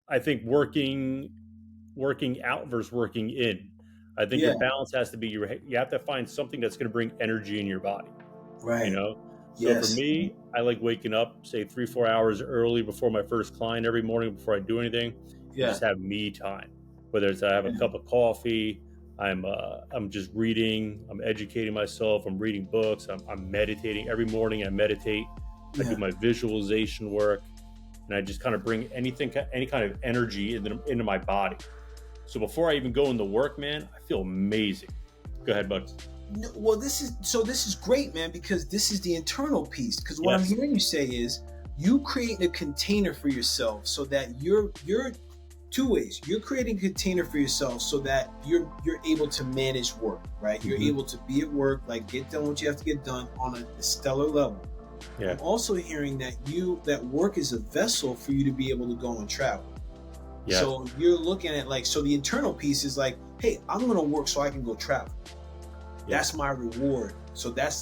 I think working out versus working in. I think Yeah, your balance has to be you have to find something that's going to bring energy in your body, you right. know? So for Yes. me, I like waking up, say 3, 4 hours early before my first client every morning before I do anything and Yeah. just have me time. Whether it's I have a Yeah. cup of coffee, I'm just reading, I'm educating myself, I'm reading books, I'm meditating every morning. I meditate, I do Yeah. my visualization work, and I just kind of bring any kind of energy into my body. So before I even go into work, man, I feel amazing. Go ahead, bud. No, well, this is great, man, because this is the internal piece. Because what I'm Yes. hearing you say is you create a container for yourself so that you're two ways. You're creating a container for yourself so that you're able to manage work, right? You're Hmm. able to be at work, like get done what you have to get done on a stellar level. Yeah. I'm also hearing that work is a vessel for you to be able to go and travel. Yes. So you're looking at like, so the internal piece is like, hey, I'm gonna work so I can go travel. Yeah. That's my reward. So that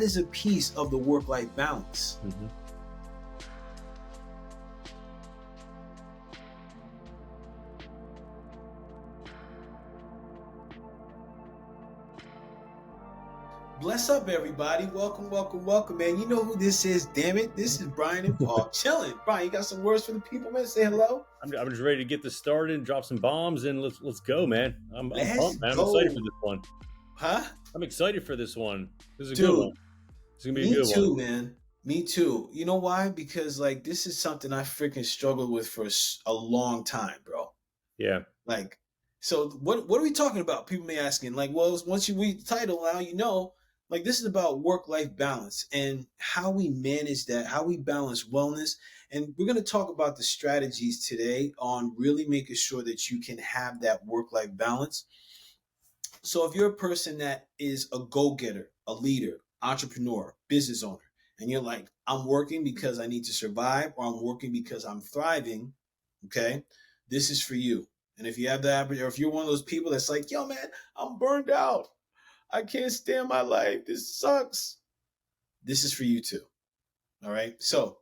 is a piece of the work-life balance. Hmm. Bless up, everybody. Welcome, welcome, welcome, man. You know who this is, damn it. This is Brian and Paul chilling. Brian, you got some words for the people, man? Say hello. I'm just ready to get this started, drop some bombs, and let's go, man. I'm Let's pumped, man. I'm excited for go. this one. Huh? I'm excited for this one. This is a good one. Dude, It's gonna be a me good one. too, man. Me too. You know why? Because like this is something I freaking struggled with for a long time, bro. Yeah. Like, so what are we talking about? People may asking, like, well, once you read the title, now you know, like this is about work life balance and how we manage that, how we balance wellness. And we're gonna talk about the strategies today on really making sure that you can have that work life balance. So if you're a person that is a go-getter, a leader, entrepreneur, business owner, and you're like, I'm working because I need to survive, or I'm working because I'm thriving, okay, this is for you. And if you have that, or if you're one of those people that's like, yo, man, I'm burned out. I can't stand my life. This sucks. This is for you too. All right. So,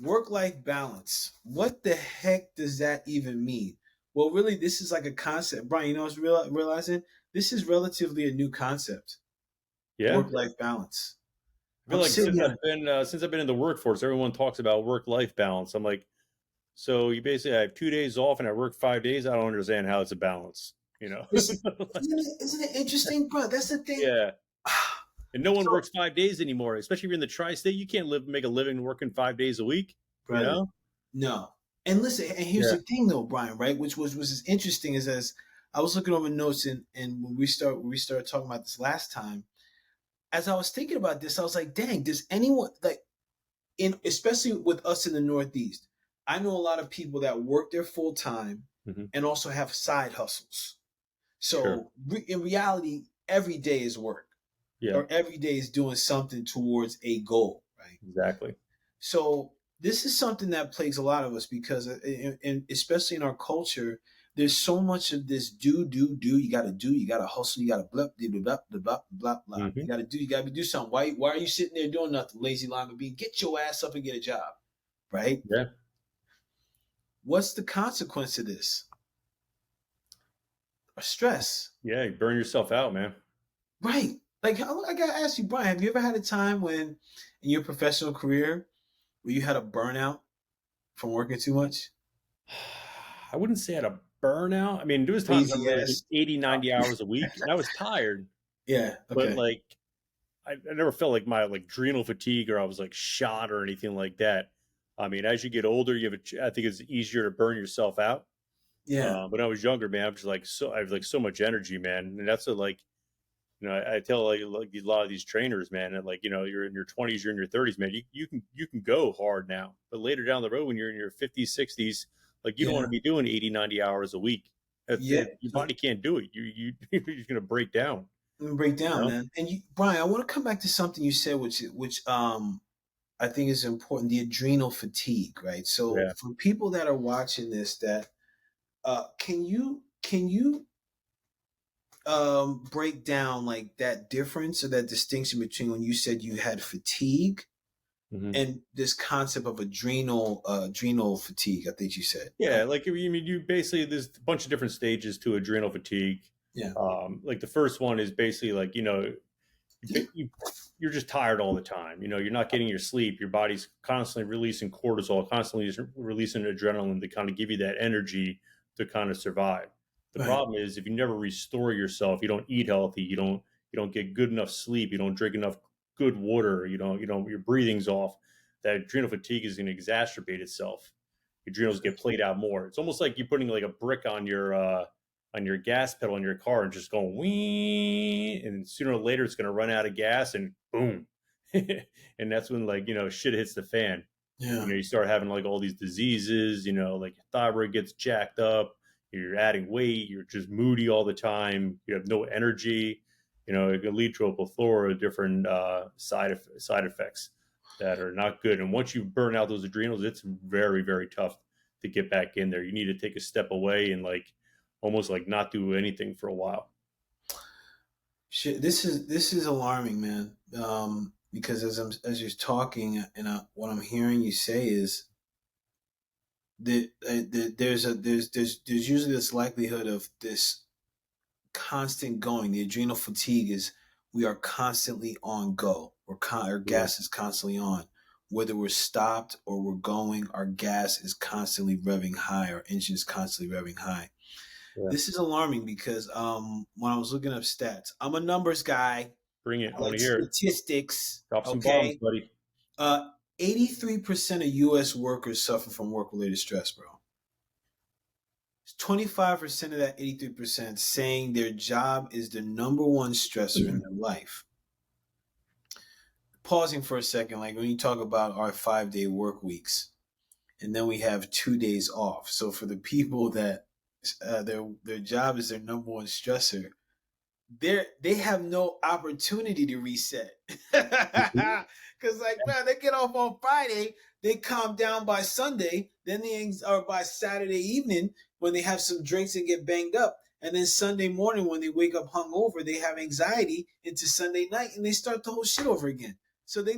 work life balance. What the heck does that even mean? Well, really, this is like a concept. Brian, you know, I was realizing this is relatively a new concept, Yeah. work life balance. I feel I'm like sitting here. since I've been in the workforce, everyone talks about work life balance. I'm like, so you basically I have 2 days off and I work 5 days. I don't understand how it's a balance. You know, like, Isn't it interesting, bro? That's the thing. yeah. And no one So, works 5 days anymore, especially if you're in the tri-state. You can't make a living working 5 days a week. You brother, know? no. And listen, and here's Yeah. the thing, though, Brian. Right, which was as interesting as I was looking over notes, and when we started talking about this last time, as I was thinking about this, I was like, dang, does anyone like in especially with us in the Northeast? I know a lot of people that work their full time Hmm. and also have side hustles. Sure. So in reality, every day is work, Yeah. or every day is doing something towards a goal, right? Exactly. So this is something that plagues a lot of us because, and especially in our culture, there's so much of this do. You got to do. You got to hustle. You got to blah blah blah blah blah blah blah. You Hmm. got to do. You got to do something. Why are you sitting there doing nothing? Lazy llama being. Get your ass up and get a job, right? Yeah. What's the consequence of this? Stress, Yeah. You burn yourself out, man. right? Like I gotta ask you, Brian. Have you ever had a time when in your professional career where you had a burnout from working too much? I wouldn't say I had a burnout. I mean, there was times I Lazy was working ass. 80, 90 hours a week and I was tired, Yeah. but Okay. like I never felt like my like adrenal fatigue or I was like shot or anything like that. I mean, as you get older, I think it's easier to burn yourself out. Yeah. When I was younger, man, I have like so much energy, man, and that's what like I tell like a lot of these trainers, man, and like you're in your 20s, you're in your 30s, man. You can go hard now, but later down the road, when you're in your 50s, 60s, like you don't want Yeah. to be doing 80, 90 hours a week. Yeah. Your So body can't do it. You're gonna break down. let me break You down, know? man. And Brian, I want to come back to something you said, which I think is important: the adrenal fatigue, right? So Yeah. for people that are watching this, that can you break down like that difference or that distinction between when you said you had fatigue Mm-hmm. and this concept of adrenal fatigue. I think you said, right? Yeah, like I mean, you basically there's a bunch of different stages to adrenal fatigue. Yeah. Like the first one is basically like you, you're just tired all the time. You're not getting your sleep. Your body's constantly releasing cortisol, constantly releasing adrenaline to kind of give you that energy to kind of survive. The Right. problem is if you never restore yourself, you don't eat healthy, you don't get good enough sleep, you don't drink enough good water, your breathing's off. That adrenal fatigue is going to exacerbate itself. Your adrenals get played out more. It's almost like you're putting like a brick on your gas pedal in your car and just going wee, and sooner or later it's going to run out of gas and boom. And that's when like shit hits the fan. Yeah. You start having like all these diseases. Like your thyroid gets jacked up, you're adding weight, you're just moody all the time, you have no energy. It can lead to a plethora of different side effects that are not good. And once you burn out those adrenals, it's very, very tough to get back in there. You need to take a step away and like almost like not do anything for a while. Shit, this is alarming, man. Because as you're talking, and what I'm hearing you say is that there's usually this likelihood of this constant going. The adrenal fatigue is we are constantly on go, or our Yeah, gas is constantly on. Whether we're stopped or we're going, our gas is constantly revving high, our engine is constantly revving high. yeah. This is alarming because when I was looking up stats, I'm a numbers guy. Bring it. I I want like to hear it. statistics. Drop some bombs, Okay. buddy. 83% of US workers suffer from work related stress, bro. 25% of that 83% saying their job is the number one stressor in their life. Pausing for a second, like when you talk about our 5-day work weeks, and then we have 2 days off. So for the people that their job is their number one stressor, they have no opportunity to reset. Mhm. Because like man, they get off on Friday, they calm down by Sunday, then or by Saturday evening when they have some drinks and get banged up, and then Sunday morning when they wake up hungover, they have anxiety into Sunday night and they start the whole shit over again. So they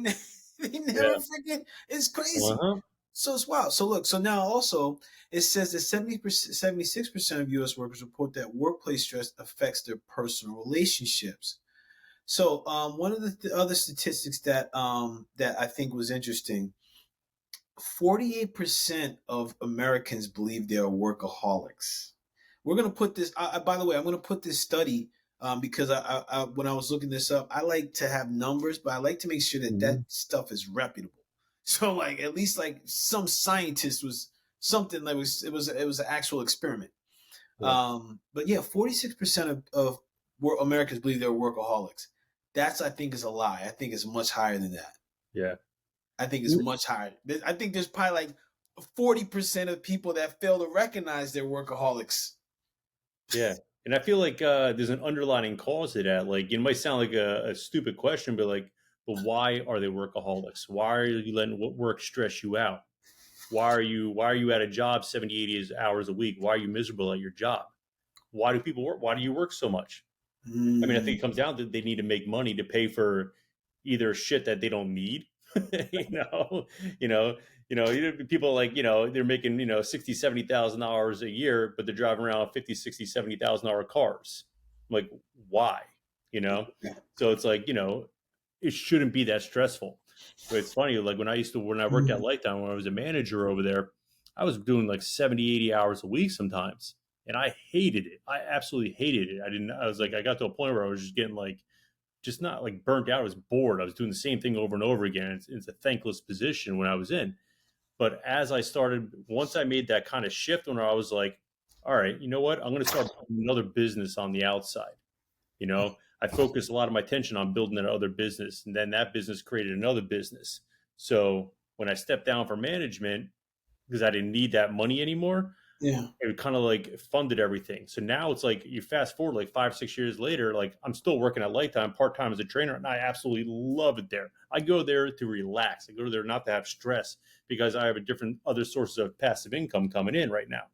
they never Yeah. forget. It's crazy. Uh-huh. So it's wild. So look, so now also it says that 76% of US workers report that workplace stress affects their personal relationships. So one of the other statistics that I think was interesting, 48% of Americans believe they are workaholics. We're gonna put this. By the way, I'm gonna put this study because when I was looking this up, I like to have numbers, but I like to make sure that that Mhm. stuff is reputable. So like at least like some scientist was something that it was an actual experiment. Yeah. But yeah, 46% of Americans believe they're workaholics. That's I think is a lie. I think it's much higher than that. Yeah. I think it's much higher. I think there's probably like 40% of people that fail to recognize they're workaholics. Yeah. And I feel like there's an underlying cause to that. Like it might sound like a stupid question, but why are they workaholics? Why are you letting work stress you out? Why are you at a job 70, 80 hours a week? Why are you miserable at your job? Why do people work? Why do you work so much? I mean, I think Mm, it comes down to they need to make money to pay for either shit that they don't need, you know, you know, people like, they're making, 60, 70,000 dollars a year, but they're driving around 50, 60, 70,000 dollar cars. I'm like, why? You know? yeah. So it's like, it shouldn't be that stressful. But it's funny, like when I worked at Mm, Lifetime, when I was a manager over there, I was doing like 70, 80 hours a week sometimes. And I hated it. I absolutely hated it. I was like, I got to a point where I was just getting like, just not like burnt out. I was bored. I was doing the same thing over and over again. It's a thankless position when I was in. But as I started, once I made that kind of shift, when I was like, all right, you know what? I'm going to start building another business on the outside. I focused a lot of my attention on building that other business. And then that business created another business. So when I stepped down from management, because I didn't need that money anymore, yeah. it kind of like funded everything. So now it's like you fast forward like 5, 6 years later, like I'm still working at Lifetime part time as a trainer, and I absolutely love it there. I go there to relax. I go there not to have stress because I have a different other sources of passive income coming in right now.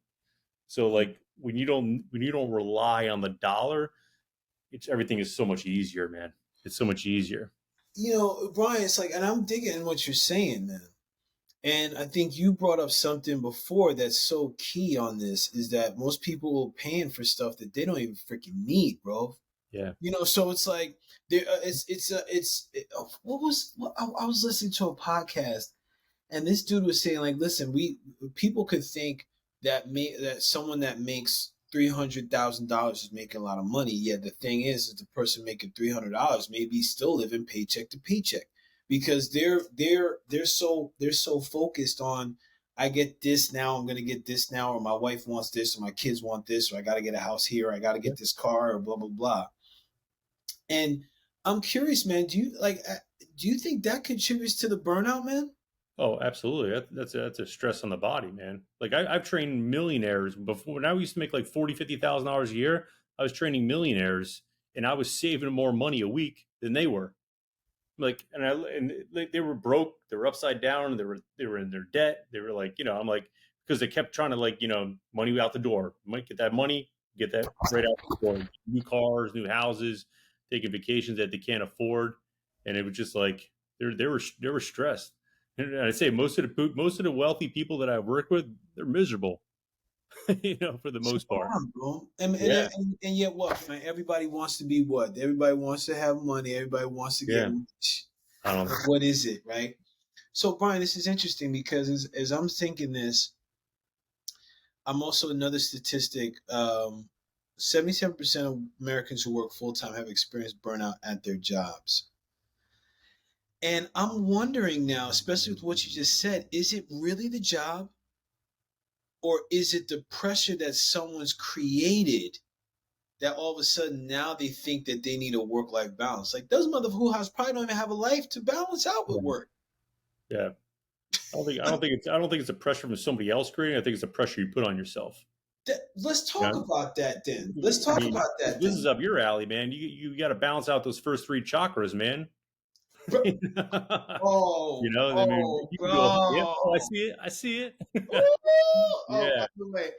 So like when you don't rely on the dollar, it's everything is so much easier, man. It's so much easier. Brian, it's like, and I'm digging what you're saying, man. And I think you brought up something before that's so key on this is that most people are paying for stuff that they don't even freaking need, bro. Yeah. So it's like there, I was listening to a podcast, and this dude was saying, like, listen, we people could think that someone that makes $300,000 is making a lot of money. Yet the thing is the person making $300 maybe still living paycheck to paycheck because they're so focused on, I get this now, I'm gonna get this now, or my wife wants this, or my kids want this, or I got to get a house here, or I got to Yeah. get this car, or blah blah blah. And I'm curious, man. Do you think that contributes to the burnout, man? Oh, absolutely. That's a stress on the body, man. Like I've trained millionaires before. When I used to make like 40, $50,000 a year, I was training millionaires, and I was saving more money a week than they were. Like, they were broke, they were upside down, they were in their debt, they were like, I'm like, because they kept trying to, like, money out the door, might get that money, get that right out the door, new cars, new houses, taking vacations that they can't afford. And it was just like they were stressed. And I'd say most of the wealthy people that I work with, they're miserable. For the most Spot part. on, bro. And, and, Yeah. and, and yet what, man? Everybody wants to be what? Everybody wants to have money. Everybody wants to get Yeah. rich. I don't. But what is it, right? So, Brian, this is interesting because as I'm thinking this, I'm also another statistic. 77% of Americans who work full time have experienced burnout at their jobs. And I'm wondering now, especially with what you just said, is it really the job or is it the pressure that someone's created that all of a sudden now they think that they need a work life balance? Like those mother who has probably don't even have a life to balance out with Yeah. work. Yeah. I don't think it's a pressure from somebody else creating. I think it's a pressure you put on yourself. Let's Yeah. talk about that then. Let's I talk mean, about that this is then. up your alley, man. You got to balance out those first three chakras, man. Bro- you Oh, I mean, oh, you can go, yeah. Oh, I bro. see it. I see it. Oh, by Yeah. the way,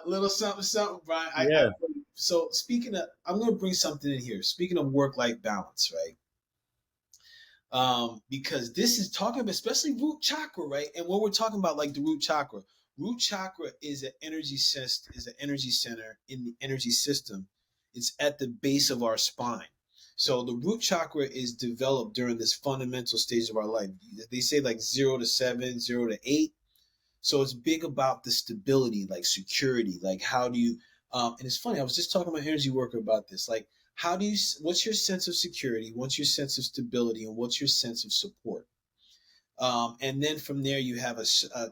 little something, something, Brian. Yeah. So speaking of, I'm going to bring something in here. Speaking of work-life balance, right? Because this is talking about especially root chakra, right? And what we're talking about, like the root chakra is an energy center in the energy system. It's at the base of our spine. So the root chakra is developed during this fundamental stage of our life. They say like 0 to 7, 0 to 8. So it's big about the stability, like security, like how do you, and it's funny, I was just talking to my energy worker about this. Like, what's your sense of security? What's your sense of stability? And what's your sense of support? And then from there, you have a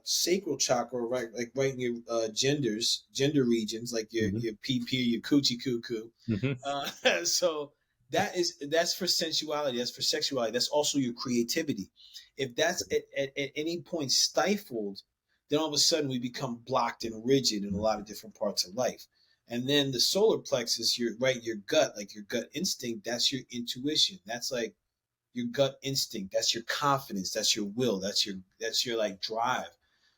sacral chakra, right? Like right in your gender regions, like Hmm. your PP, your coochie cuckoo. Hmm. So that's for sensuality. That's for sexuality. That's also your creativity. If that's at any point stifled, then all of a sudden we become blocked and rigid in a lot of different parts of life. And then the solar plexus, your gut, like your gut instinct, that's your intuition. That's like your gut instinct. That's your confidence. That's your will. That's your like drive.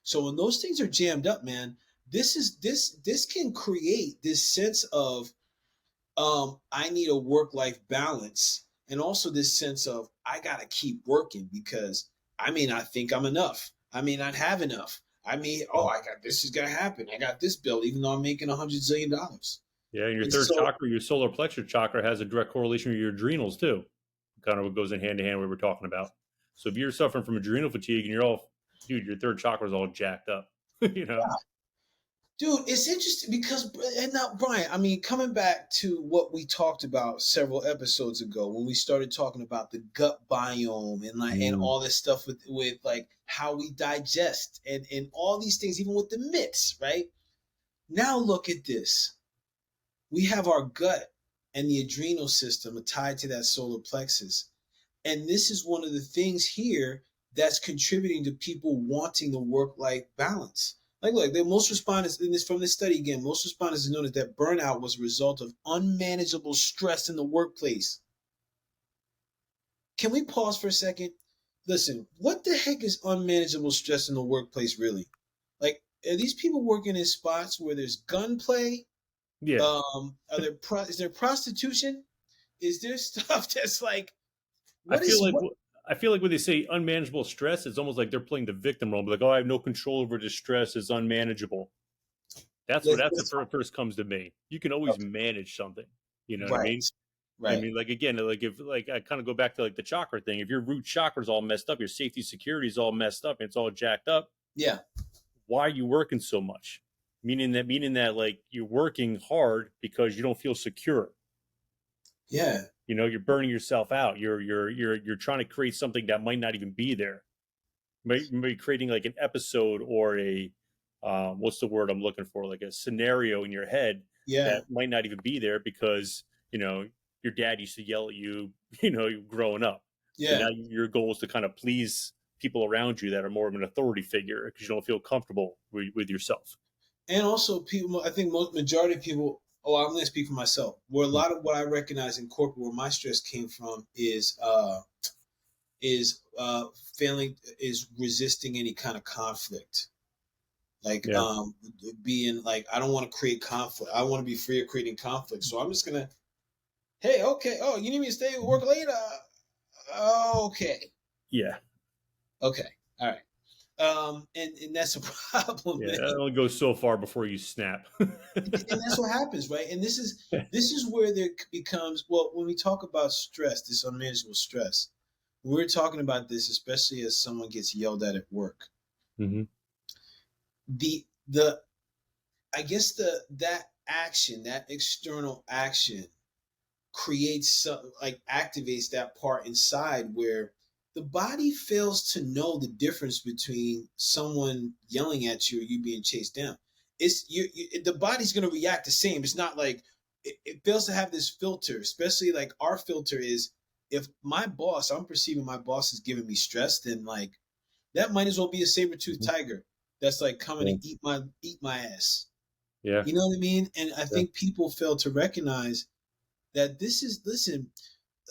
So when those things are jammed up, man, this can create this sense of I need a work life balance, and also this sense of I gotta keep working because I may not think I'm enough. I may not have enough. I mean, I got this is gonna happen. I got this bill, even though I'm making $100 zillion. Yeah. And your And third so, chakra, your solar plexus chakra, has a direct correlation with your adrenals too. Kind of what goes in hand to hand what we're talking about. So if you're suffering from adrenal fatigue and you're all, dude, your third chakra is all jacked up. you know. dude, it's interesting because, and now, Brian, I mean, coming back to what we talked about several episodes ago when we started talking about the gut biome and like and Mm. all this stuff with like how we digest and all these things, even with the myths, right? Now look at this. We have our gut and the adrenal system tied to that solar plexus. And this is one of the things here that's contributing to people wanting the work-life balance. Like, look, the most respondents in this from this study again, most respondents have noted that burnout was a result of unmanageable stress in the workplace. Can we pause for a second? Listen, what the heck is unmanageable stress in the workplace really? Like, are these people working in spots where there's gunplay? Yeah. Is there prostitution? Is there stuff that's like I What feel is like what? I feel like when they say unmanageable stress, it's almost like they're playing the victim role. Like, oh, I have no control over this stress; it's unmanageable. That's what Let's first comes to me. You can always manage something. You know what I right, mean? I right, mean, like again, like if like I kind of go back to like the chakra thing. If your root chakra is all messed up, your safety security is all messed up, and it's all jacked up. yeah, Why are you working so much? Meaning that like you're working hard because you don't feel secure. yeah, You know, you're burning yourself out. You're trying to create something that might not even be there. Maybe creating like an episode or a what's the word I'm looking for? Like a scenario in your head yeah, that might not even be there because you know your dad used to yell at you, you know, growing up. So yeah. now your goal is to kind of please people around you that are more of an authority figure because you don't feel comfortable with yourself. And also, people. I think most majority of people. Oh, I'm going to speak for myself. Where a lot of what I recognize in corporate, where my stress came from, is failing is resisting any kind of conflict. Like Yeah. being like, I don't want to create conflict. I want to be free of creating conflict. So I'm just gonna, hey, okay, oh, you need me to stay and work later? Okay, Yeah. okay, all right. And that's a problem, Yeah. man. It only goes so far before you snap. And that's what happens, right? And this is where there becomes, well, when we talk about stress, this unmanageable stress, we're talking about this, especially as someone gets yelled at work. Mm-hmm. The I guess that action, that external action, creates some, like, activates that part inside where the body fails to know the difference between someone yelling at you or you being chased down. It's the body's going to react the same. It's not like it fails to have this filter, especially like our filter is, if my boss, I'm perceiving my boss is giving me stress, then like that might as well be a saber-toothed tiger that's like coming Yeah. to eat my ass. Yeah. You know what I mean? And I Yeah. think people fail to recognize that this is, listen.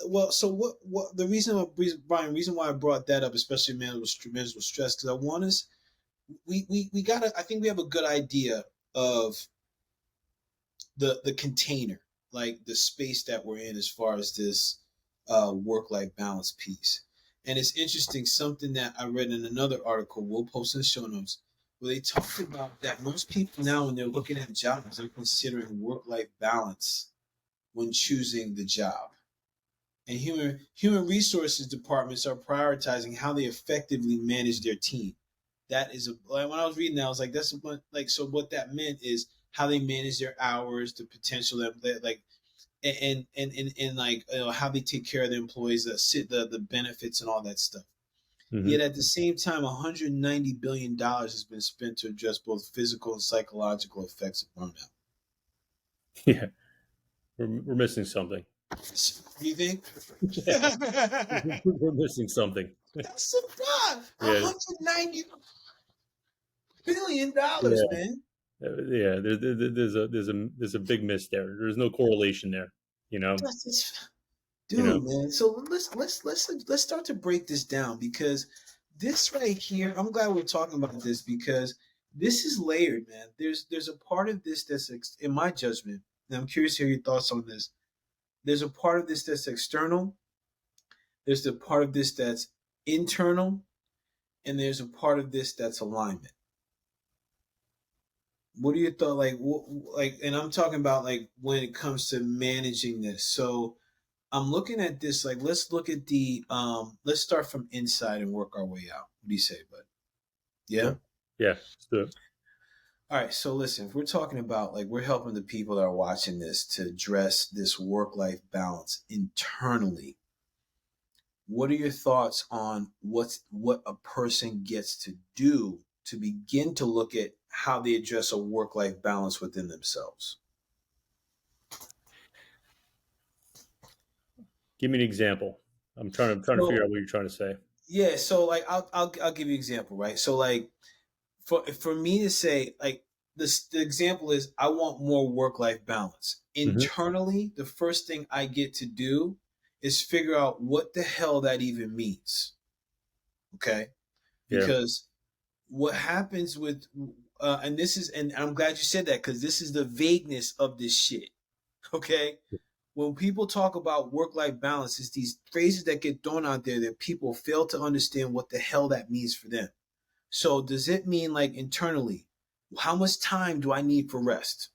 Well, so what the Brian, reason why I brought that up, especially manageable stress, because I want us, we gotta, I think we have a good idea of the container, like the space that we're in as far as this work life balance piece. And it's interesting, something that I read in another article, we'll post in the show notes, where they talked about that most people now, when they're looking at jobs, they're considering work life balance when choosing the job. And human resources departments are prioritizing how they effectively manage their team. That is like, when I was reading that, I was like, that's what, like, so what that meant is how they manage their hours, the potential that like, and like, you know, how they take care of the employees, the benefits and all that stuff. Mm-hmm. Yet at the same time, $190 billion has been spent to address both physical and psychological effects of burnout. Yeah. We're missing something. You think? Yeah. We're missing something. That's a lot. Yeah. $190 billion, Yeah. man. Yeah. There's a big miss there. There's no correlation there. You know. You know. Dude, man. So let's start to break this down, because this right here, I'm glad we're talking about this, because this is layered, man. There's a part of this that's in my judgment, and I'm curious to hear your thoughts on this. There's a part of this that's external. There's the part of this that's internal, and there's a part of this that's alignment. What are your thoughts? Like, and I'm talking about like when it comes to managing this. So I'm looking at this, like, let's look at let's start from inside and work our way out. What do you say, bud? Yeah. Yeah. Yeah. So, All right. So listen, if we're talking about, like, we're helping the people that are watching this to address this work life balance internally. What are your thoughts on what a person gets to do to begin to look at how they address a work life balance within themselves? give me an example. I'm trying to figure So out what you're trying to say. yeah, so like I'll give you an example, right? So like, for me to say, like, the example is, I want more work life balance. Mm-hmm. Internally, the first thing I get to do is figure out what the hell that even means. Okay? Yeah. Because what happens with and I'm glad you said that, because this is the vagueness of this shit. Okay? when people talk about work-life balance, it's these phrases that get thrown out there that people fail to understand what the hell that means for them. So does it mean like internally, how much time do I need for rest?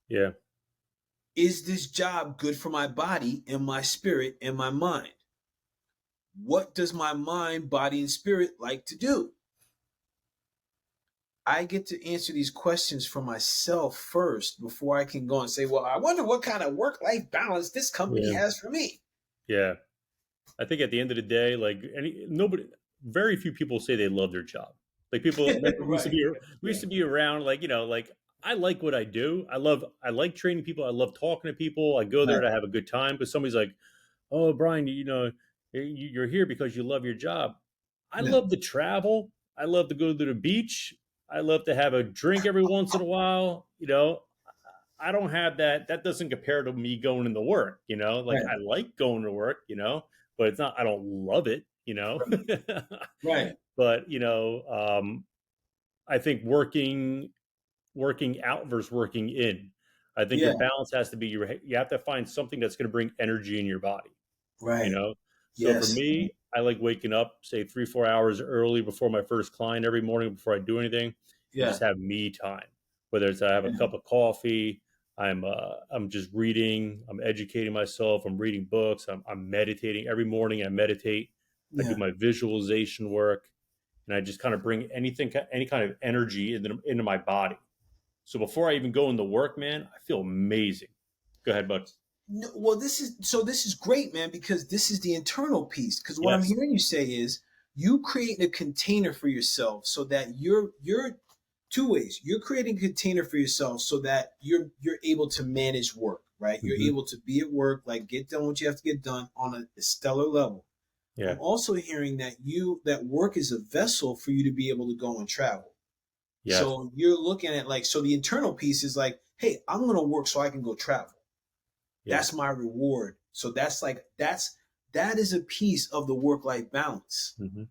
Yeah. Is this job good for my body and my spirit and my mind? What does my mind, body, and spirit like to do? I get to answer these questions for myself first before I can go and say, well, I wonder what kind of work life balance this company Yeah. has for me. Yeah. I think at the end of the day, like nobody, very few people say they love their job. Like people, like Right. we used to be around, like like I like what I do. I like training people. I love talking to people. I go there Right. to have a good time. But somebody's like, "Oh, Brian, you're here because you love your job." I Yeah. love to travel. I love to go to the beach. I love to have a drink every once in a while. I don't have that. That doesn't compare to me going into work. Like Right. I like going to work. But it's not. I don't love it. Right. But I think working out versus working in. I think Yeah. your balance has to be you have to find something that's going to bring energy in your body. you Right. know so for Yes. me, I like waking up say 3-4 hours early before my first client every morning before I do anything, and Yeah. just have me time, whether it's I have a Yeah. cup of coffee, I'm just reading, I'm educating myself, I'm reading books, I'm meditating every morning. I meditate, I do Yeah. my visualization work, and I just kind of bring any kind of energy into my body. So before I even go into work, man, I feel amazing. Go ahead, bud. No, well, this is great, man, because this is the internal piece. Because what I'm Yes. hearing you say is you create a container for yourself so that you're two ways. You're creating a container for yourself so that you're able to manage work, right? You're Hmm. able to be at work, like get done what you have to get done on a stellar level. Yeah. I'm also hearing that work is a vessel for you to be able to go and travel. Yes. So you're looking at like, so the internal piece is like, hey, I'm gonna work so I can go travel. Yeah. That's my reward. So that is a piece of the work life balance, Hmm.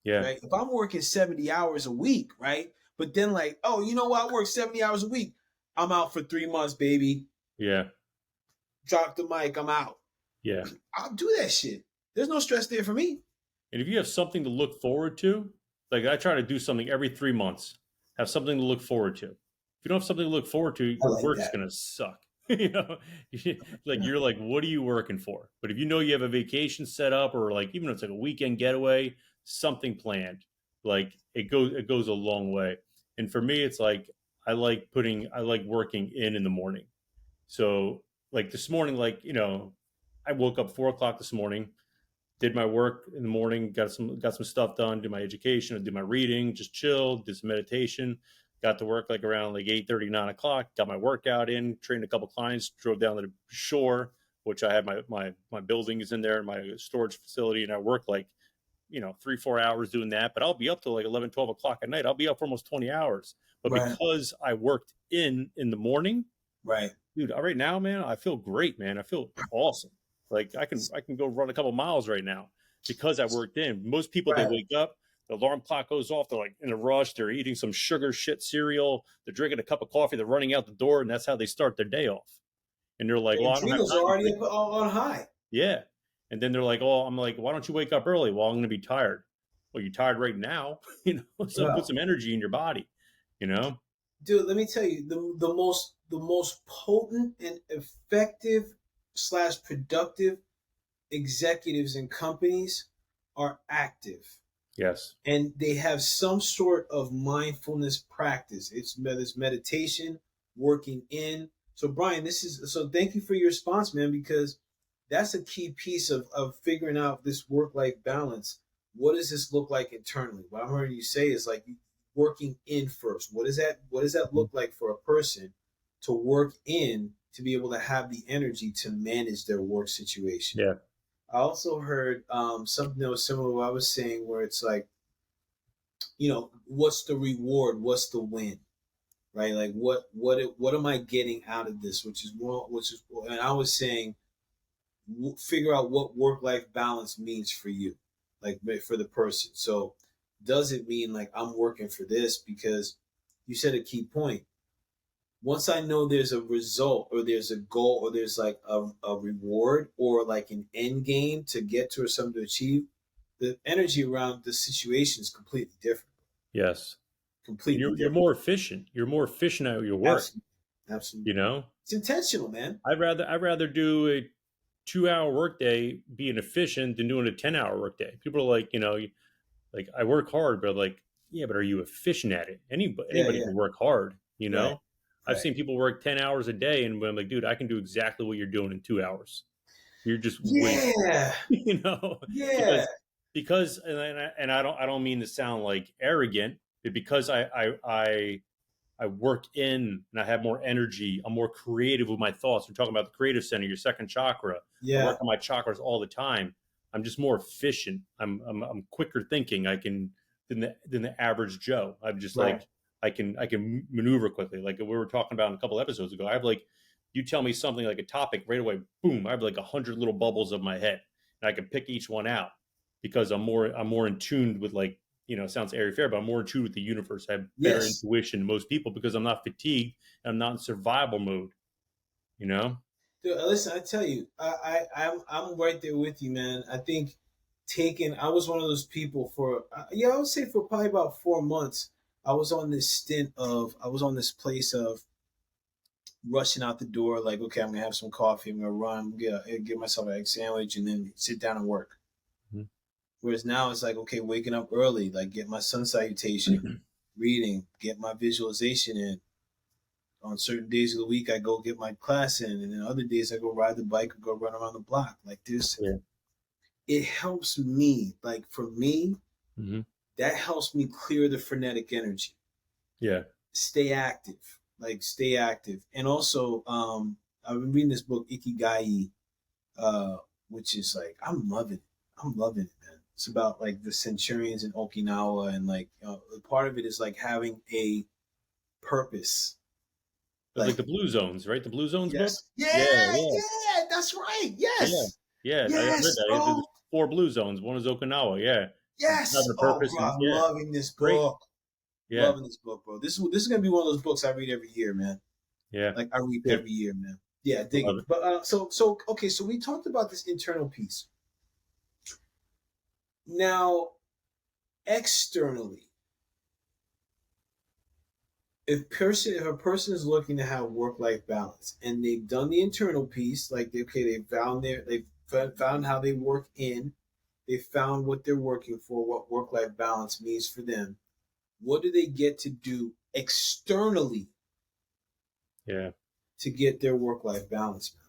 Yeah. right? If I'm working 70 hours a week, right? But then like, oh, you know what? I work 70 hours a week. I'm out for 3 months, baby. Yeah. Drop the mic. I'm out. Yeah. I'll do that shit. There's no stress there for me. And if you have something to look forward to, like I try to do something every 3 months, have something to look forward to. If you don't have something to look forward to, I your like work's that. gonna suck. you know, like you're like, what are you working for? But if you know you have a vacation set up, or like even if it's like a weekend getaway, something planned, like it goes a long way. And for me, it's like I like working in the morning. So like this morning, like I woke up 4 o'clock this morning, did my work in the morning, got some stuff done, did my education, did my reading, just chilled, did some meditation, got to work like around like 8:30, 9 o'clock, got my workout in, trained a couple clients, drove down to the shore, which I had my buildings in there, my storage facility, and I worked like 3-4 hours doing that. But I'll be up till like 11, 12 o'clock at night. I'll be up for almost 20 hours. But Right. because I worked in the morning, Right. dude, right now, man, I feel great, man. I feel awesome. Like I can go run a couple miles right now because I worked in. Most people, they Right. wake up, the alarm clock goes off, they're like in a rush, they're eating some sugar shit cereal, they're drinking a cup of coffee, they're running out the door, and that's how they start their day off. And they're like, The "Well, I don't have adrenals are time." already Like, up on high. yeah. And then they're like, "Oh," I'm like, "Why don't you wake up early?" Well, I'm going to be tired. Well, you're tired right now, so put Yeah. some energy in your body, you know? Dude, let me tell you, the most potent and effective slash productive executives in companies are active Yes. and they have some sort of mindfulness practice. It's whether it's meditation, working in. So Brian, thank you for your response, man, because that's a key piece of figuring out this work-life balance. What does this look like internally? What I'm hearing you say is like working in first. What does that look like for a person to work in to be able to have the energy to manage their work situation? Yeah. I also heard something that was similar to what I was saying, where it's like, what's the reward? What's the win? Right? Like, what am I getting out of this? And I was saying, figure out what work life balance means for you, like for the person. So, does it mean like I'm working for this? Because you said a key point. once I know there's a result or there's a goal or there's like a reward or like an end game to get to or something to achieve, the energy around the situation is completely different. Yes. And Completely you're different. more efficient. You're more efficient at your work, Absolutely. Absolutely. you know? It's intentional, man. I'd rather do a 2 hour workday being efficient than doing a 10 hour workday. People are like, like I work hard, but like, yeah, but are you efficient at it? Yeah, Anybody yeah. can work hard, Right. I've Right. seen people work 10 hours a day, and I'm like, dude, I can do exactly what you're doing in 2 hours. You're just wasting, Yeah. you know, Yeah. because I don't mean to sound like arrogant, but because I work in and I have more energy. I'm more creative with my thoughts. We're talking about the creative center, your second chakra. I work Yeah. on my chakras all the time. I'm just more efficient. I'm quicker thinking. I can than the average Joe. I'm just Right. like I can maneuver quickly. Like we were talking about a couple episodes ago. I have like you tell me something like a topic right away, boom. I have like 100 little bubbles of my head, and I can pick each one out because I'm more in tune with like it sounds airy fair, but I'm more in tune with the universe. I have better Yes. intuition than most people because I'm not fatigued and I'm not in survival mode, you know? Dude, listen, I tell you, I'm right there with you, man. I think I was one of those people for, yeah, I would say for probably about 4 months. I was on this place of rushing out the door, like, okay, I'm gonna have some coffee, I'm gonna run, get myself an egg sandwich, and then sit down and work. Whereas now it's like, okay, waking up early, like get my sun salutation, reading, get my visualization in. On certain days of the week, I go get my class in, and then other days I go ride the bike or go run around the block. Like this, Yeah. it helps me. Like for me, Mm-hmm. that helps me clear the frenetic energy, Yeah. stay active, stay active. And also, I've been reading this book Ikigai, uh, which is like I'm loving it. I'm loving it, man. It's about like the centurions in Okinawa, and like part of it is like having a purpose. It's like Like the Blue Zones, right? The Blue Zones book? yes, yeah, Yeah, yeah, yeah, that's right. yeah. Yes, Yeah, I read yes, that. bro. There's 4 Blue Zones. One is Okinawa. Yeah. Yes. Having a Oh, purpose bro, and I'm yeah, loving this great. book. Yeah. Loving this book, bro. This is gonna be one of those books I read every year, man. Yeah. Like I read Good. every year, man. Yeah, I dig love it. it. But so okay, so we talked about this internal piece. Now, externally, if a person is looking to have work life balance and they've done the internal piece, like they've found how they work in, they found what they're working for, what work life balance means for them. What do they get to do externally Yeah. to get their work life balance, man?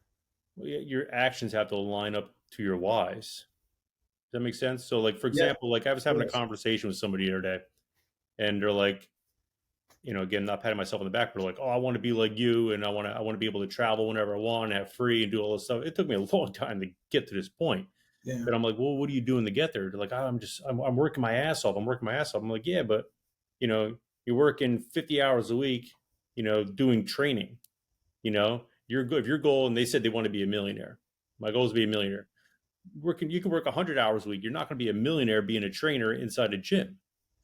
Well, yeah, your actions have to line up to your whys. Does that make sense? So, like, for Yeah, example, like I was having a yes. conversation with somebody the other day, and they're like, again, not patting myself on the back, but like, oh, I want to be like you, and I want to be able to travel whenever I want, have free, and do all this stuff. It took me a long time to get to this point, Yeah, but I'm like, well, what are you doing to get there? They're like, oh, I'm working my ass off. I'm working my ass off. I'm like, yeah, but you know, you're working 50 hours a week, doing training. You're good. If your goal, and they said they want to be a millionaire. My goal is to be a millionaire. You can work 100 hours a week. You're not going to be a millionaire being a trainer inside a gym.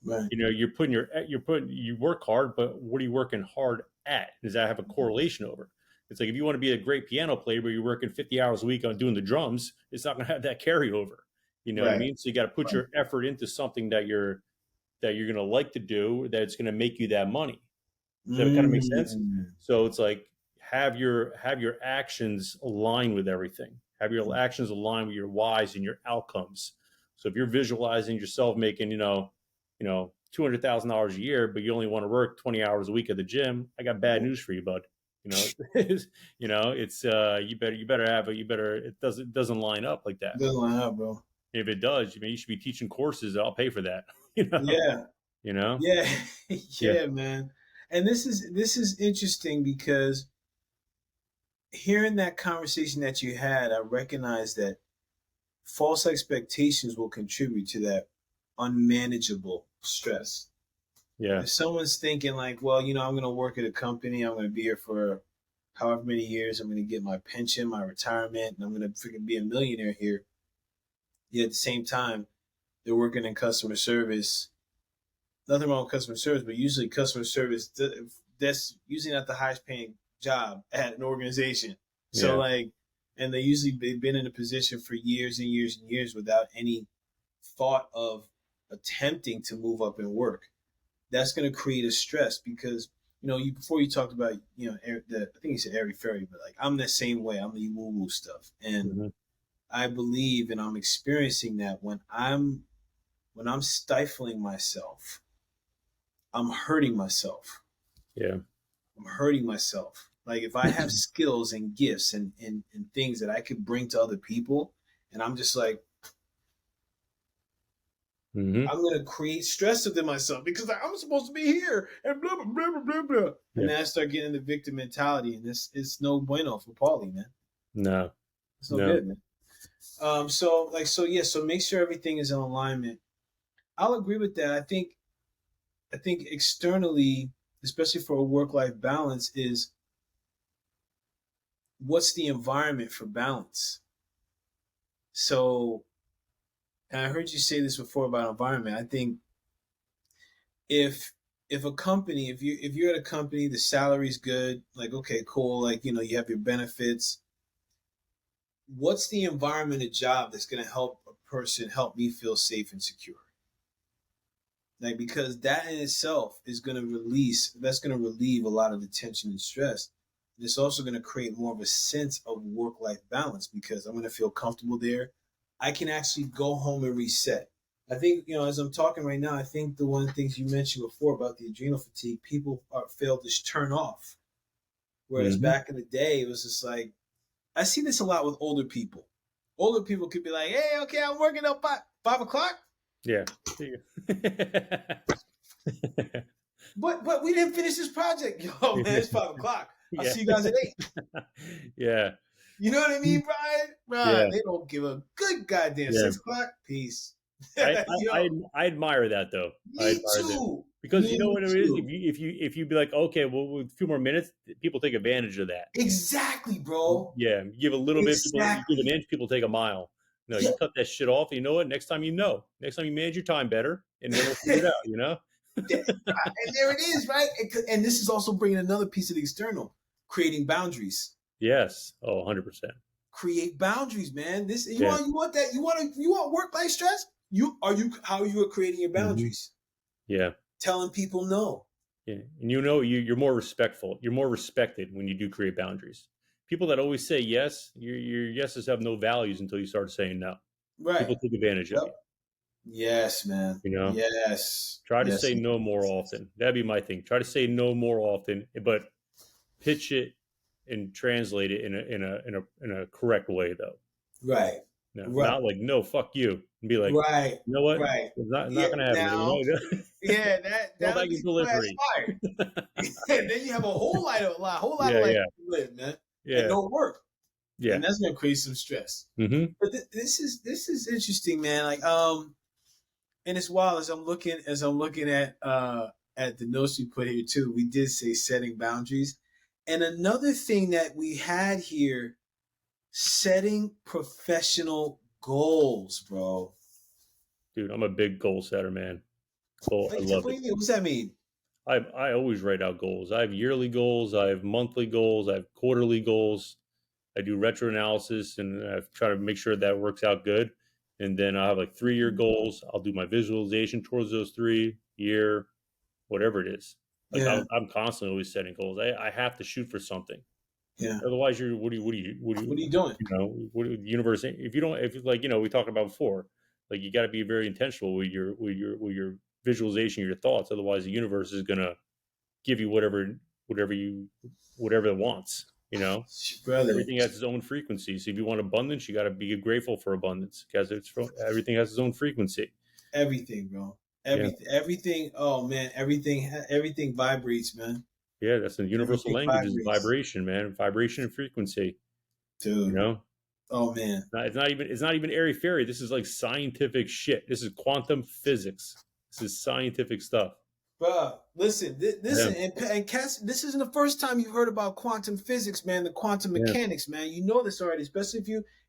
right. You work hard, but what are you working hard at? Does that have a correlation over? It's like if you want to be a great piano player, but you're working 50 hours a week on doing the drums, it's not going to have that carryover. You know what I Right. mean? So you got to put Right. your effort into something that you're going to like to do, that's going to make you that money. Does that kind of make sense? Mm. So it's like have your actions align with everything. Have your actions align with your whys and your outcomes. So if you're visualizing yourself making, $200,000 a year, but you only want to work 20 hours a week at the gym, I got bad news for you, bud. It's it doesn't line up like that. Doesn't line up, bro. If it does, you should be teaching courses. I'll pay for that. You know, Yeah, you know, yeah, yeah, yeah, man. And this is interesting because hearing that conversation that you had, I recognize that false expectations will contribute to that unmanageable stress. yeah, If someone's thinking like, well, I'm going to work at a company, I'm going to be here for however many years, I'm going to get my pension, my retirement, and I'm going to freaking be a millionaire here. Yet at the same time, they're working in customer service. Nothing wrong with customer service, but usually customer service that's usually not the highest paying job at an organization. So Yeah. like, and they usually been in a position for years and years and years without any thought of attempting to move up in work. That's going to create a stress because you before you talked about I think you said airy fairy, but like I'm the same way. I'm the woo woo stuff, and Hmm. I believe and I'm experiencing that when I'm stifling myself, I'm hurting myself. Yeah. I'm hurting myself. Like if I have skills and gifts and things that I could bring to other people, and I'm just like, Hmm. I'm gonna create stress within myself because I'm supposed to be here and blah blah blah blah blah. And Yeah. then I start getting the victim mentality, and it's no bueno for Paulie, man. No. It's no No. good, man. So make sure everything is in alignment. I'll agree with that. I think externally, especially for a work life balance, is what's the environment for balance. So, and I heard you say this before about environment. I think if if a company, if you're at a company, the salary's good, like okay, cool, like you have your benefits. What's the environment of job that's going to help a person help me feel safe and secure? Like because that in itself is going to that's going to relieve a lot of the tension and stress. And it's also going to create more of a sense of work life balance because I'm going to feel comfortable there. I can actually go home and reset. I think as I'm talking right now, I think the one of the things you mentioned before about the adrenal fatigue, people fail to turn off. Whereas Hmm. back in the day, it was just like I see this a lot with older people. Older people could be like, "Hey, okay, I'm working up 5 o'clock." Yeah. But we didn't finish this project. Yo, man, it's 5 o'clock. I'll Yeah. see you guys at 8. Yeah. You know what I mean, Brian? Brian, Yeah. they don't give a good goddamn Yeah. 6 o'clock. Peace. I, Yo, I admire that though. I me admire that too. because you know Me what it is. too. If you be like, okay, well, with a few more minutes, people take advantage of that. Exactly, bro. Yeah, you give a little bit, people you give an Exactly. inch, people take a mile. No, Yeah. you cut that shit off. You know what? Next time next time you manage your time better, and then we'll figure it out. You know? And there it is, right? And this is also bringing another piece of the external, creating boundaries. Yes. Oh, 100%. Create boundaries, man. This Yeah. you want that you want work life stress. How you are creating your Hmm. boundaries? Yeah. Telling people no. Yeah. And you're more respectful. You're more respected when you do create boundaries. People that always say yes, your yeses have no values until you start saying no. Right. People take advantage of Yep. you. Yes, man. You know, Yes. try to Yes. say no more often. That'd be my thing. Try to say no more often, but pitch it and translate it in a correct way though. Right. No, Right. not like no, fuck you, and be like, Right. you know what, Right. it's Yeah. not gonna happen. Now, You know, yeah, that fall would back in get your ass delivery. fired. And then you have a whole lot of Yeah, life yeah, to live, man, and yeah, no work, yeah. and that's gonna create some stress. Mm-hmm. But this is interesting, man. Like and it's wild as I'm looking at the notes we put here too. We did say setting boundaries, and another thing that we had here, setting professional goals, bro. Dude, I'm a big goal setter, man. Goal, I Like, love what it. do you mean? What's that mean? I always write out goals. I have yearly goals. I have monthly goals. I have quarterly goals. I do retro analysis and I try to make sure that works out good. And then I have like 3 year goals. I'll do my visualization towards those 3 year, whatever it is. Like Yeah, I'm constantly always setting goals. I have to shoot for something. yeah. Otherwise, What are you doing? the universe? If you don't, if like we talked about before, like you got to be very intentional with your visualization, your thoughts. Otherwise, the universe is gonna give you whatever you whatever it wants. You know, Brother, everything has its own frequency. So if you want abundance, you got to be grateful for abundance because everything has its own frequency. everything, bro. Yeah, Everything. Oh man, everything vibrates, man. yeah. That's the universal Everything language is vibrates, vibration, man. Vibration and frequency. You dude. know, Oh man, it's not even airy fairy. This is like scientific shit. This is quantum physics. This is scientific stuff. bro. Listen, Yeah, listen, and Cass, this isn't the first time you've heard about quantum physics, man. The quantum yeah, mechanics, man. You know this already, especially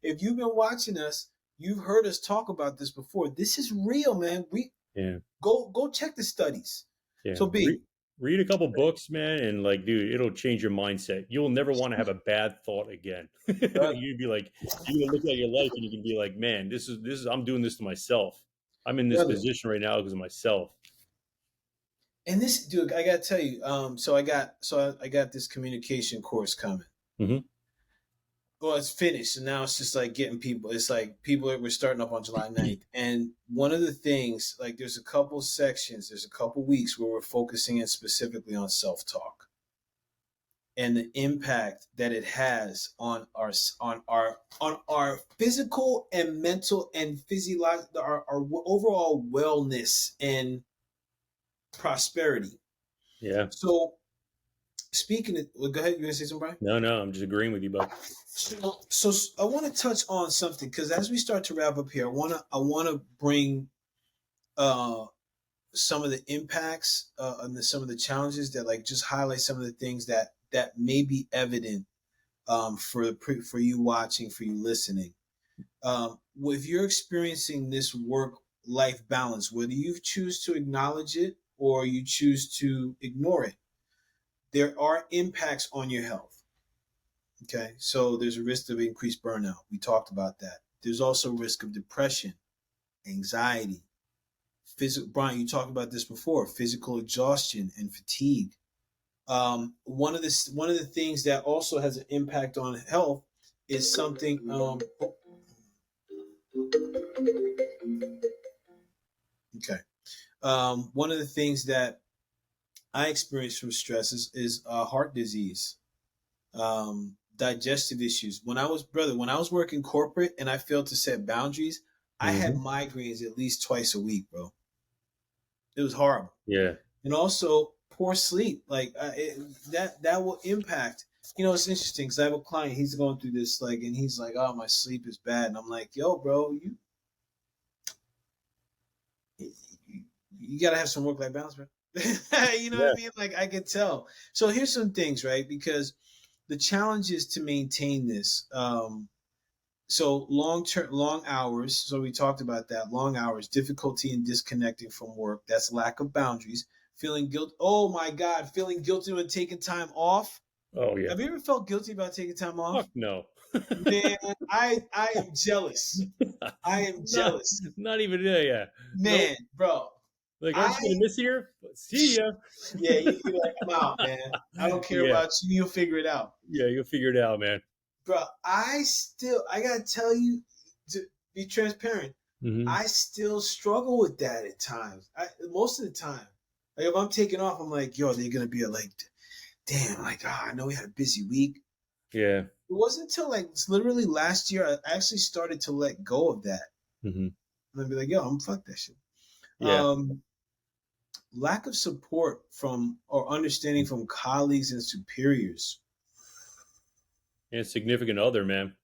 if you've been watching us. You've heard us talk about this before. This is real, man. We yeah, go check the studies. yeah. So B, Read a couple books, man, and like, dude, it'll change your mindset. You'll never want to have a bad thought again. Brother. You'd be like, you're gonna look at your life and you can be like, man, this is I'm doing this to myself. I'm in this Brother. position right now because of myself. And this, dude, I gotta tell you, I got this communication course coming. Hmm. Well, it's finished, and now it's just like getting people. It's like people we're starting up on July 9th. And one of the things, like, there's a couple sections, there's a couple weeks where we're focusing in specifically on self talk and the impact that it has on our physical and mental and physiological, our overall wellness and prosperity. Yeah. So speaking of, well, go ahead. You gonna say something, Brian? No, no, I'm just agreeing with you, bud. So I want to touch on something because as we start to wrap up here, I wanna bring uh some of the impacts and some of the challenges that, like, just highlight some of the things that may be evident for you watching, for you listening. If you're experiencing this work life balance, whether you choose to acknowledge it or you choose to ignore it, there are impacts on your health. Okay, so there's a risk of increased burnout. We talked about that. There's also risk of depression, anxiety, physical. Brian, you talked about this before: physical exhaustion and fatigue. One of the things that also has an impact on health is something. Okay. One of the things that I experience from stress is heart disease, digestive issues. When I was working corporate and I failed to set boundaries, I had Hmm. migraines at least twice a week, bro. It was horrible. Yeah. And also poor sleep, like that will impact. It's interesting because I have a client. He's going through this, like, and he's like, "Oh, my sleep is bad," and I'm like, "Yo, bro, you gotta have some work life balance, bro." You know what I Yeah. mean? Like, I could tell. So here's some things, right? Because the challenge is to maintain this. So long hours. So we talked about that. Long hours, difficulty in disconnecting from work. That's lack of boundaries. Feeling guilt. Oh my God, feeling guilty when taking time off. Oh yeah. Have you ever felt guilty about taking time Fuck off? no. Man, I am jealous. I am not jealous. not even yeah, yeah. Nope. Man, bro. Like, aren't I you gonna miss here? See ya. Yeah, you're like, I'm out, man. I don't care Yeah. about you. You'll figure it out. Yeah, you'll figure it out, man. Bro, I gotta tell you, to be transparent, Hmm. I still struggle with that at times. Most of the time. Like, if I'm taking off, I'm like, yo, they're gonna be like, damn, like, I know we had a busy week. Yeah. It wasn't until, like, literally last year I actually started to let go of that. Hmm. And I'd be like, yo, I'm fuck that shit. Yeah. Lack of support from or understanding from colleagues and superiors. And significant other, man.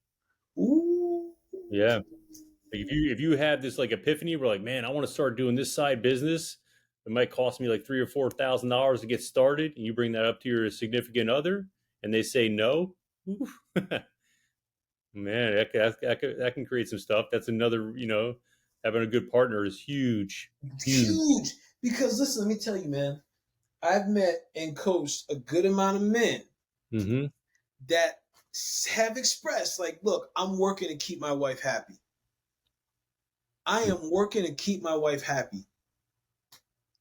Ooh. Yeah. Like, if you have this like epiphany, we're like, man, I want to start doing this side business. It might cost me like $3,000 or $4,000 to get started, and you bring that up to your significant other, and they say no. Oof. Man, that can create some stuff. That's another, having a good partner is huge, huge. Huge. Because listen, let me tell you, man, I've met and coached a good amount of men Hmm. that have expressed, like, look, I'm working to keep my wife happy. I am working to keep my wife happy.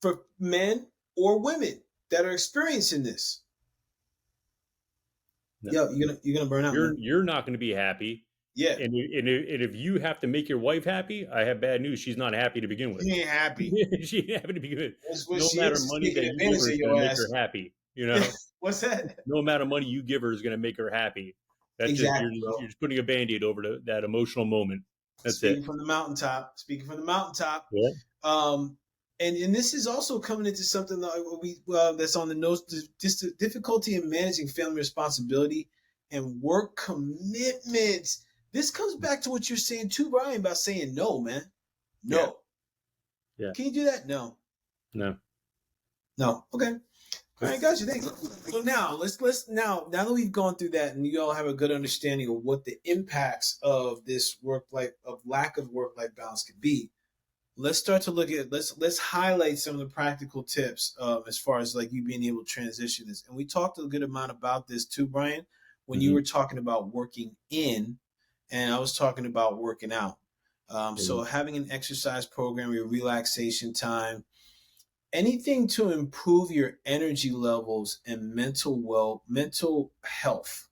For men or women that are experiencing this, No, yo, you're gonna burn out, man. you're not going to be happy, Yeah, and if you have to make your wife happy, I have bad news. She's not happy to begin with. she ain't happy. She ain't happy to begin with. What No she amount is of is money taking that you give advantage her of is going your to make her ass. happy. You know, What's that? no amount of money you give her is going to make her happy. That's just Exactly, bro. you're just putting a band-aid over that emotional moment. That's it. Speaking from the mountaintop. Speaking from the mountaintop. Yeah. Um, and this is also coming into something that that's on the nose. Just the difficulty in managing family responsibility and work commitments. This comes back to what you're saying too, Brian, about saying no, man. Yeah. No. Yeah. Can you do that? No. No. No. Okay. All right, gotcha. Thanks. So now now that we've gone through that and you all have a good understanding of what the impacts of this work life of lack of work life balance could be, let's start to look at let's highlight some of the practical tips as far as like you being able to transition this. And we talked a good amount about this too, Brian, when you Hmm. were talking about working in, and I was talking about working out. Yeah. So having an exercise program, your relaxation time, anything to improve your energy levels and mental health.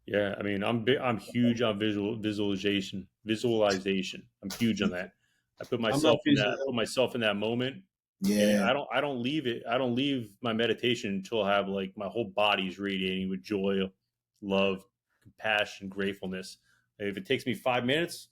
Yeah, I mean, I'm huge on visualization. I'm huge on that. I'm not Put myself in that moment, and yeah. I don't leave it. I don't leave my meditation until I have like my whole body's radiating with joy, love, compassion, gratefulness. If it takes me 5 minutes,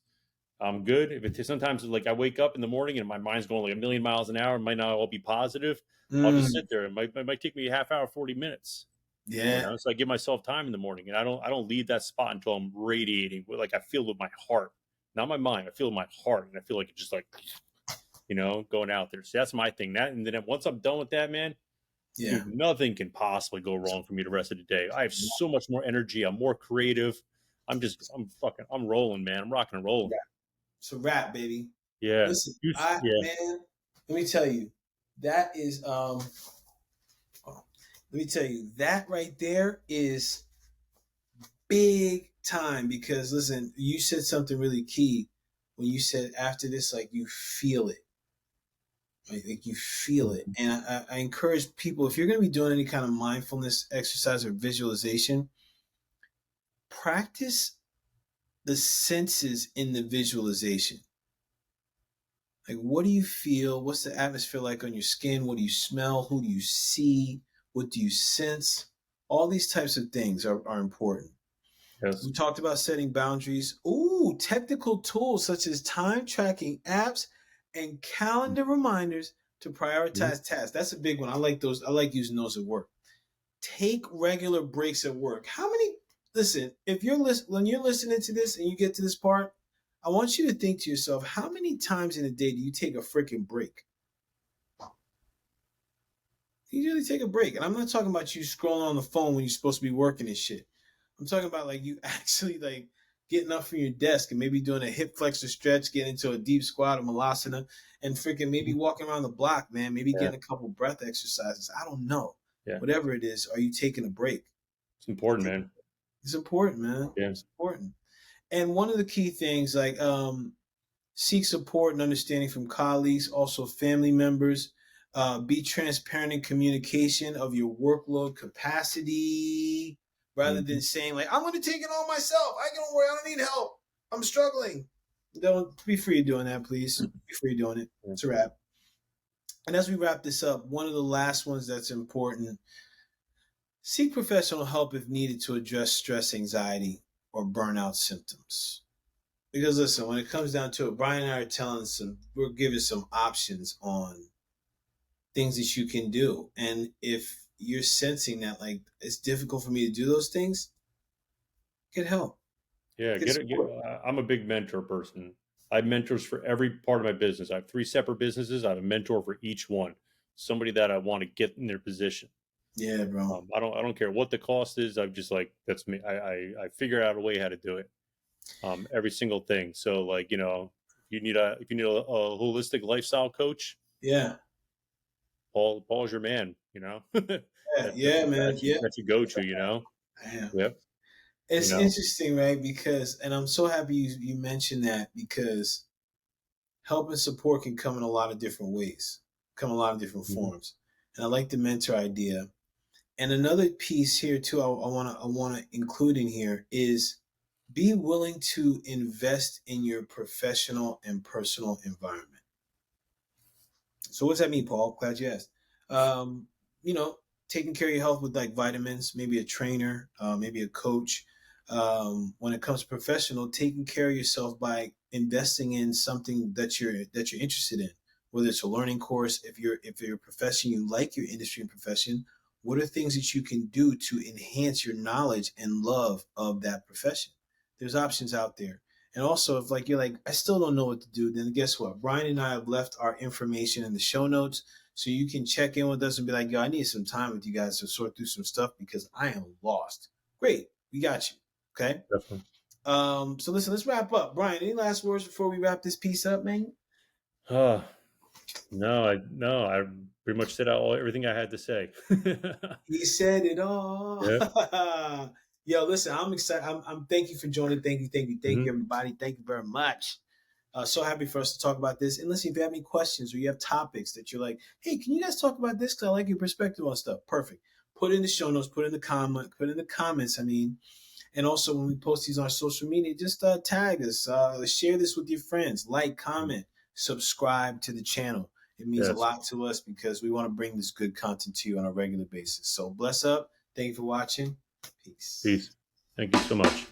I'm good. If it sometimes like I wake up in the morning and my mind's going like a million miles an hour, it might not all be positive. I'll just Mm, sit there. It might take me a half hour, 40 minutes. yeah. So I give myself time in the morning, and I don't leave that spot until I'm radiating. Like I feel with my heart, not my mind. I feel with my heart, and I feel like it's just like going out there. So that's my thing. That and then once I'm done with that, man, Yeah. dude, nothing can possibly go wrong for me the rest of the day. I have so much more energy. I'm more creative. I'm rolling, man. I'm rocking and rolling. It's a wrap, baby. Yeah, Listen, yeah. man, let me tell you, that is let me tell you, that right there is big time because listen, you said something really key when you said after this, like you feel it. Like you feel it. Mhm. And I encourage people, if you're gonna be doing any kind of mindfulness exercise or visualization, practice the senses in the visualization. Like, what do you feel? What's the atmosphere like on your skin? What do you smell? Who do you see? What do you sense? All these types of things are important. Yes. We talked about setting boundaries. Ooh, technical tools such as time tracking apps and calendar reminders to Mhm. prioritize tasks. That's a big one. I like those. I like using those at work. Take regular breaks at work. How many? Listen, if you're when you're listening to this and you get to this part, I want you to think to yourself, how many times in a day do you take a freaking break? You really take a break, and I'm not talking about you scrolling on the phone when you're supposed to be working and shit. I'm talking about like you actually like getting up from your desk and maybe doing a hip flexor stretch, getting into a deep squat or malasana, and freaking maybe walking around the block, man. Maybe Yeah, getting a couple breath exercises. I don't know. yeah. Whatever it is, are you taking a break? It's important, man. It's important, man. Yeah. It's important. And one of the key things, like seek support and understanding from colleagues, also family members. Be transparent in communication of your workload capacity rather than Mhm. saying, like, I'm going to take it on myself. I don't worry. I don't need help. I'm struggling. Don't be free of doing that, please. Be free of doing it. Yeah. It's a wrap. And as we wrap this up, one of the last ones that's important, seek professional help if needed to address stress, anxiety, or burnout symptoms. Because listen, when it comes down to it, Brian and I are we're giving some options on things that you can do. And if you're sensing that like it's difficult for me to do those things, get help, Yeah, get support. I'm a big mentor person. I have mentors for every part of my business. I have three separate businesses. I have a mentor for each one. Somebody that I want to get in their position. Yeah, bro. I don't care what the cost is. I'm just like that's me. I figure out a way how to do it. Every single thing. So like if you need a holistic lifestyle coach, Yeah. Paul's your man. Yeah, yeah, man. Yeah. That's your go to. Yeah. Yep. You It's know. interesting, right? Because and I'm so happy you mentioned that because help and support can come in a lot of different ways, come in a lot of different Mhm. forms. And I like the mentor idea. And another piece here too, I wanna include in here is be willing to invest in your professional and personal environment. So what does that mean, Paul? Glad you asked. Um, you know, taking care of your health with like vitamins, maybe a trainer, maybe a coach. When it comes to professional, taking care of yourself by investing in something that you're interested in, whether it's a learning course, if you're a profession, you like your industry and profession, what are things that you can do to enhance your knowledge and love of that profession? There's options out there. And also, if like you're like, I still don't know what to do, then guess what? Brian and I have left our information in the show notes, so you can check in with us and be like, yo, I need some time with you guys to sort through some stuff because I am lost. Great, we got you. Okay. Definitely. So listen, let's wrap up. Brian, any last words before we wrap this piece up, man? Oh, no, I pretty much said all everything I had to say. He said it all. Yeah. Yo, listen, I'm excited. I'm thank you for joining. Thank you, Mhm. everybody. Thank you very much. So happy for us to talk about this. And listen, if you have any questions or you have topics that you're like, hey, can you guys talk about this? Because I like your perspective on stuff. Perfect. Put in the show notes, put in the comments. I mean, and also when we post these on social media, just tag us, share this with your friends, like, Mm. comment, subscribe to the channel. It means a Yes. lot to us because we want to bring this good content to you on a regular basis. So bless up. Thank you for watching. Peace. Peace. Thank you so much.